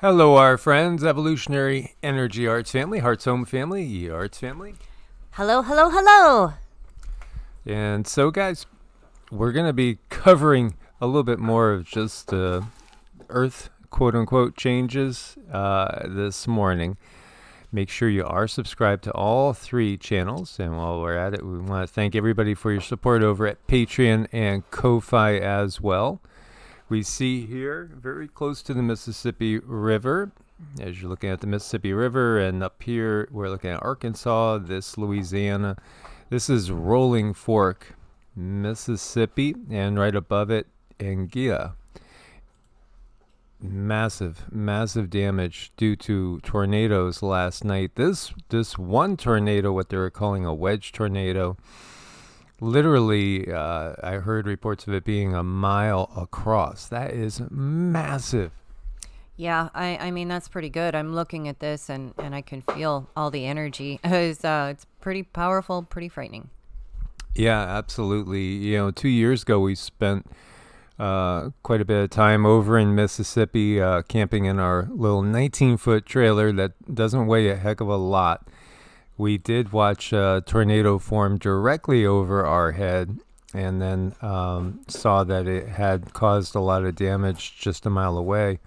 Hello, our friends, Evolutionary Energy Arts family, Hearts Home family, EEARTS family. Hello, hello, hello. And so, guys, we're going to be covering a little bit more of just Earth, quote unquote, changes this morning. Make sure you are subscribed to all three channels. And while we're at it, we want to thank everybody for your support over at Patreon and Ko-Fi as well. We see here, very close to the Mississippi River, as you're looking at the Mississippi River, and up here, we're looking at Arkansas, this Louisiana. This is Rolling Fork, Mississippi, and right above it, Anguilla. Massive damage due to tornadoes last night. This one tornado, what they were calling a wedge tornado, literally, I heard reports of it being a mile across. That is massive. Yeah, I mean, that's pretty good. I'm looking at this and I can feel all the energy. It's pretty powerful, pretty frightening. Yeah, absolutely. 2 years ago, we spent quite a bit of time over in Mississippi camping in our little 19-foot trailer that doesn't weigh a heck of a lot. We did watch a tornado form directly over our head, and then saw that it had caused a lot of damage just a mile away.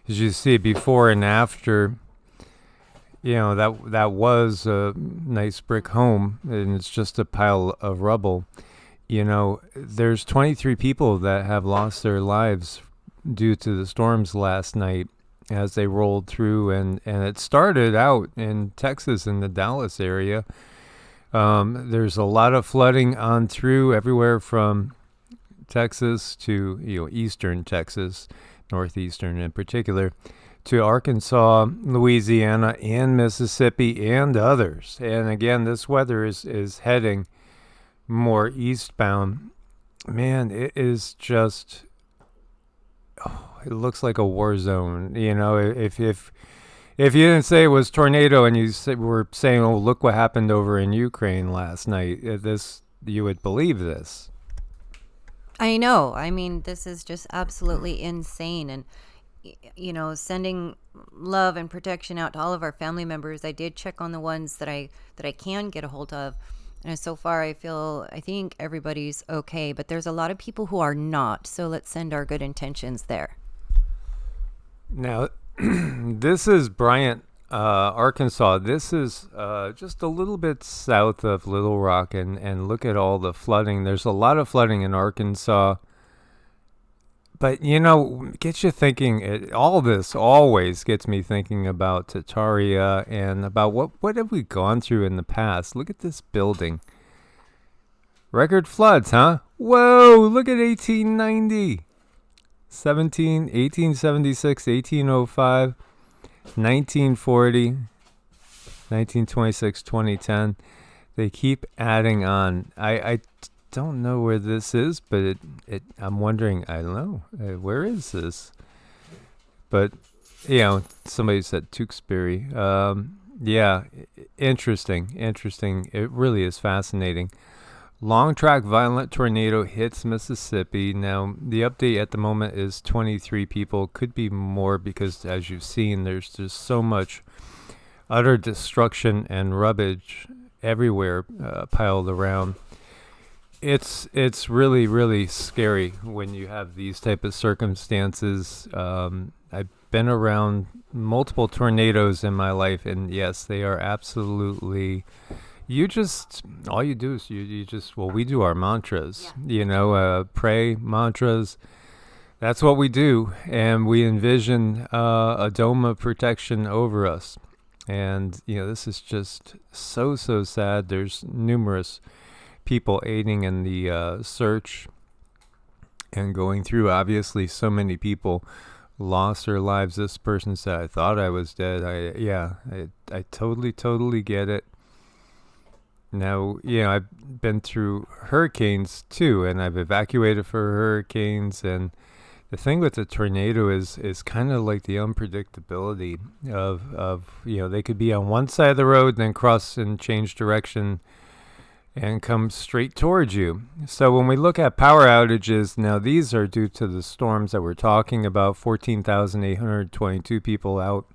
As you see, before and after, that was a nice brick home, and it's just a pile of rubble. There's 23 people that have lost their lives due to the storms last night as they rolled through, and it started out in Texas in the Dallas area. There's a lot of flooding on through everywhere from Texas to eastern Texas, northeastern in particular, to Arkansas, Louisiana, and Mississippi, and others. And again, this weather is heading more eastbound. Man, it is just... it looks like a war zone. If you didn't say it was tornado and you were saying, "Oh, look what happened over in Ukraine last night," you would believe this. I know. I mean, this is just absolutely insane. And, sending love and protection out to all of our family members. I did check on the ones that I can get a hold of. And so far, I think everybody's okay. But there's a lot of people who are not. So let's send our good intentions there. Now, this is Bryant, Arkansas. This is just a little bit south of Little Rock, and look at all the flooding. There's a lot of flooding in Arkansas. But, gets you thinking, all this always gets me thinking about Tataria and about what have we gone through in the past. Look at this building. Record floods, huh? Whoa, look at 1890. 1876, 1805, 1940, 1926, 2010. They keep adding on. I don't know where this is, but I'm wondering, I don't know, where is this? But, somebody said Tewksbury. Yeah, interesting. It really is fascinating. Long track violent tornado hits Mississippi. Now, the update at the moment is 23 people. Could be more because, as you've seen, there's just so much utter destruction and rubbish everywhere piled around. It's really, really scary when you have these type of circumstances. I've been around multiple tornadoes in my life, and yes, they are absolutely... all you do is we do our mantras, pray mantras. That's what we do. And we envision a dome of protection over us. And, this is just so sad. There's numerous people aiding in the search and going through. Obviously, so many people lost their lives. This person said, "I thought I was dead." I totally get it. Now, I've been through hurricanes too, and I've evacuated for hurricanes. And the thing with the tornado is kind of like the unpredictability of they could be on one side of the road and then cross and change direction and come straight towards you. So when we look at power outages, now these are due to the storms that we're talking about. 14,822 people out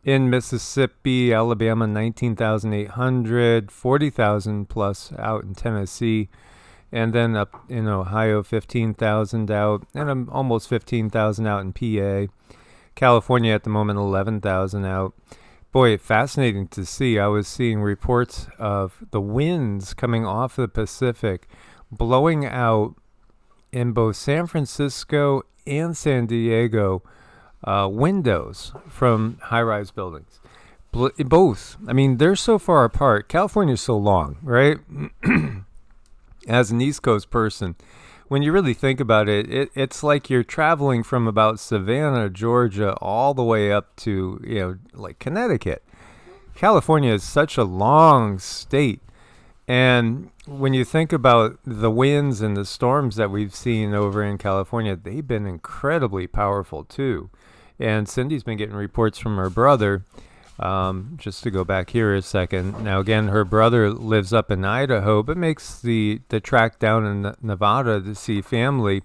in Mississippi, Alabama 19,800, 40,000 plus out in Tennessee, and then up in Ohio 15,000 out, and almost 15,000 out in PA. California at the moment 11,000 out. Boy, fascinating to see. I was seeing reports of the winds coming off the Pacific blowing out in both San Francisco and San Diego windows from high-rise buildings. Both. I mean, they're so far apart. California's so long, right? As an East Coast person, when you really think about it, it's like you're traveling from about Savannah, Georgia, all the way up to, like Connecticut. California is such a long state. And when you think about the winds and the storms that we've seen over in California, they've been incredibly powerful too. And Cindy's been getting reports from her brother. Just to go back here a second. Now, again, her brother lives up in Idaho, but makes the track down in Nevada to see family.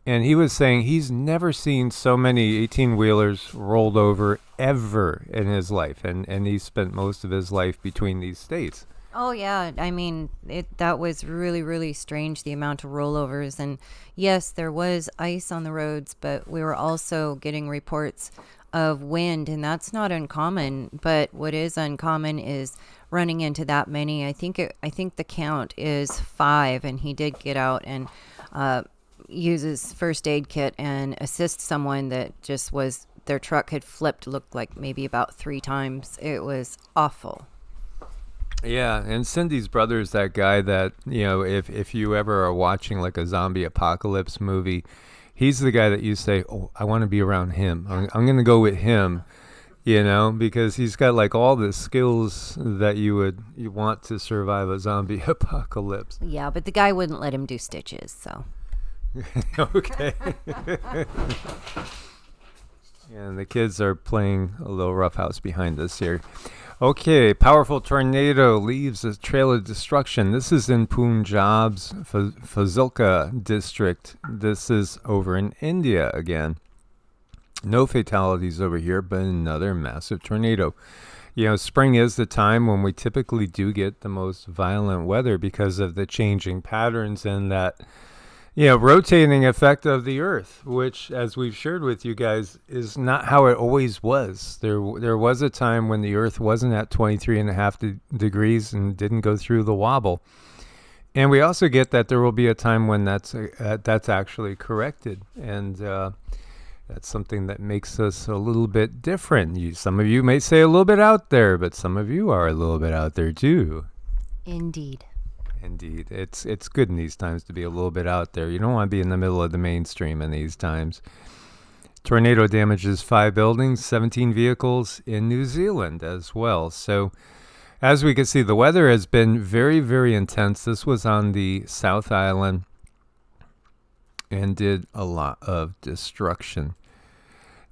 And he was saying he's never seen so many 18-wheelers rolled over ever in his life. And he spent most of his life between these states. Oh, yeah. I mean, that was really, really strange, the amount of rollovers. And yes, there was ice on the roads, but we were also getting reports of wind, and that's not uncommon. But what is uncommon is running into that many. I think the count is 5, and he did get out and use his first aid kit and assist someone that just was, their truck had flipped, looked like maybe about 3 times. It was awful. Yeah, and Cindy's brother is that guy that, if you ever are watching like a zombie apocalypse movie, he's the guy that you say, oh, I want to be around him. I'm going to go with him, because he's got like all the skills that you want to survive a zombie apocalypse. Yeah, but the guy wouldn't let him do stitches, so. Okay. And the kids are playing a little roughhouse behind us here. Okay, powerful tornado leaves a trail of destruction. This is in Punjab's Fazilka district. This is over in India again. No fatalities over here, but another massive tornado. Spring is the time when we typically do get the most violent weather because of the changing patterns and that rotating effect of the earth, which, as we've shared with you guys, is not how it always was. There was a time when the earth wasn't at 23.5 degrees and didn't go through the wobble. And we also get that there will be a time when that's actually corrected. And that's something that makes us a little bit different. Some of you may say a little bit out there, but some of you are a little bit out there too. Indeed. Indeed. It's good in these times to be a little bit out there. You don't want to be in the middle of the mainstream in these times. Tornado damages 5 buildings, 17 vehicles in New Zealand as well. So as we can see, the weather has been very, very intense. This was on the South Island and did a lot of destruction.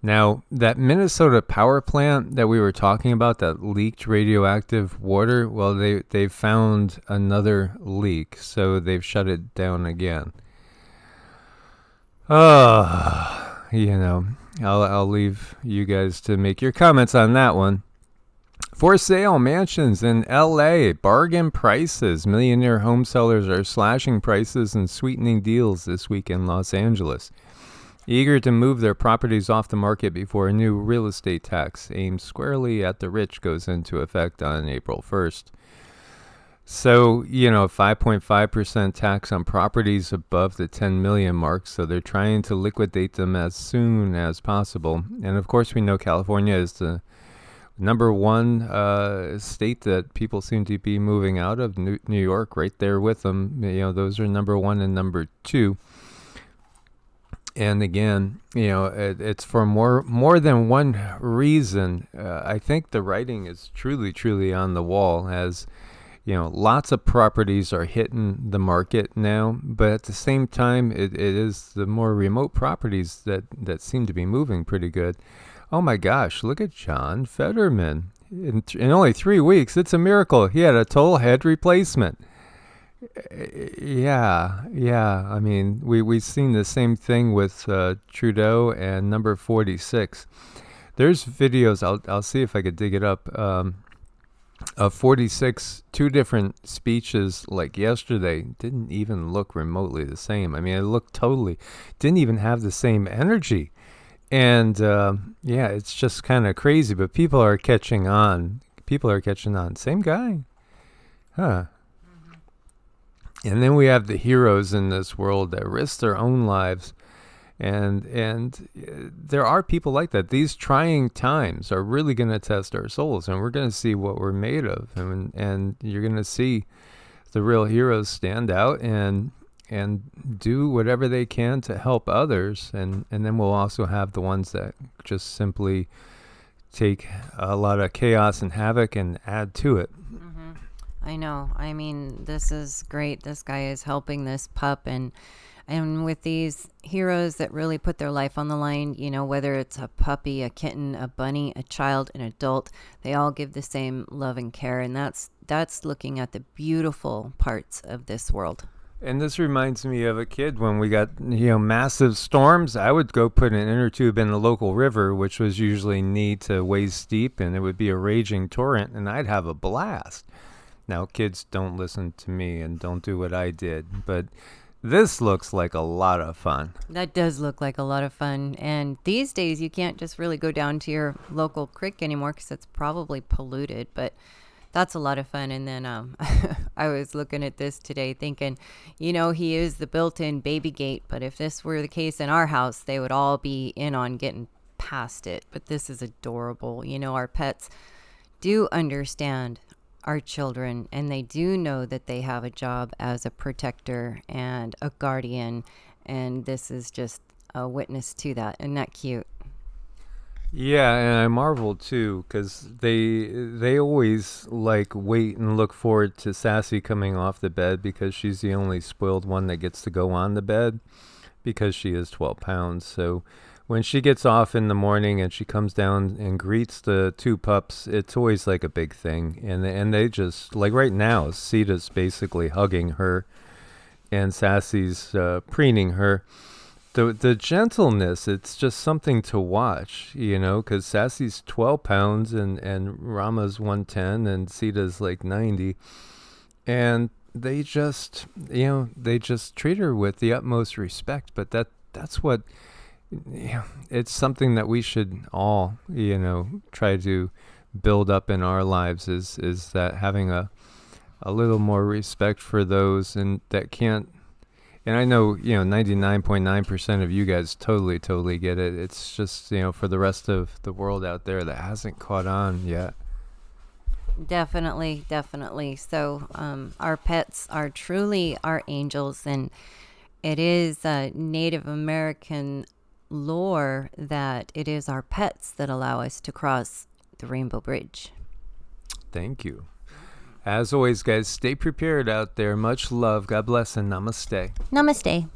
Now, that Minnesota power plant that we were talking about that leaked radioactive water, well, they found another leak, so they've shut it down again. I'll leave you guys to make your comments on that one. For sale mansions in LA, bargain prices. Millionaire home sellers are slashing prices and sweetening deals this week in Los Angeles. Eager to move their properties off the market before a new real estate tax aimed squarely at the rich goes into effect on April 1st. So, 5.5% tax on properties above the 10 million mark, so they're trying to liquidate them as soon as possible. And of course, we know California is the number one state that people seem to be moving out of. New York right there with them. Those are number 1 and number 2. And again, it's for more than one reason. I think the writing is truly, truly on the wall, as lots of properties are hitting the market now. But at the same time, it is the more remote properties that seem to be moving pretty good. Oh my gosh, look at John Fetterman. In only 3 weeks, it's a miracle. He had a total head replacement. Yeah. I mean, we've seen the same thing with Trudeau and number 46. There's videos. I'll see if I could dig it up. Of 46, two different speeches like yesterday didn't even look remotely the same. I mean, it looked totally, didn't even have the same energy. And yeah, it's just kind of crazy, but people are catching on. People are catching on. Same guy. Huh. And then we have the heroes in this world that risk their own lives. And there are people like that. These trying times are really going to test our souls, and we're going to see what we're made of. And you're going to see the real heroes stand out and do whatever they can to help others. And then we'll also have the ones that just simply take a lot of chaos and havoc and add to it. I know. I mean, this is great. This guy is helping this pup, and with these heroes that really put their life on the line, you know, whether it's a puppy, a kitten, a bunny, a child, an adult, they all give the same love and care, and that's looking at the beautiful parts of this world. And this reminds me of a kid when we got, massive storms. I would go put an inner tube in the local river, which was usually knee to waist deep, and it would be a raging torrent, and I'd have a blast. Now, kids don't listen to me and don't do what I did, but this looks like a lot of fun. That does look like a lot of fun. And these days, you can't just really go down to your local creek anymore because it's probably polluted, but that's a lot of fun. And then I was looking at this today thinking, he is the built-in baby gate, but if this were the case in our house, they would all be in on getting past it. But this is adorable. Our pets do understand our children, and they do know that they have a job as a protector and a guardian, and this is just a witness to that. Isn't that cute? Yeah, and I marvel too, because they always wait and look forward to Sassy coming off the bed, because she's the only spoiled one that gets to go on the bed, because she is 12 pounds. So when she gets off in the morning and she comes down and greets the two pups, it's always like a big thing. And they just, like right now, Sita's basically hugging her and Sassy's preening her. The gentleness, it's just something to watch, because Sassy's 12 pounds and Rama's 110 and Sita's 90. And they just, they just treat her with the utmost respect. But that's what... it's something that we should all, try to build up in our lives is that having a little more respect for those and that can't, and I know, 99.9% of you guys totally get it. It's just, for the rest of the world out there that hasn't caught on yet. Definitely. So our pets are truly our angels, and it is Native American lore that it is our pets that allow us to cross the Rainbow Bridge. Thank you. As always, guys, stay prepared out there. Much love. God bless and namaste. Namaste.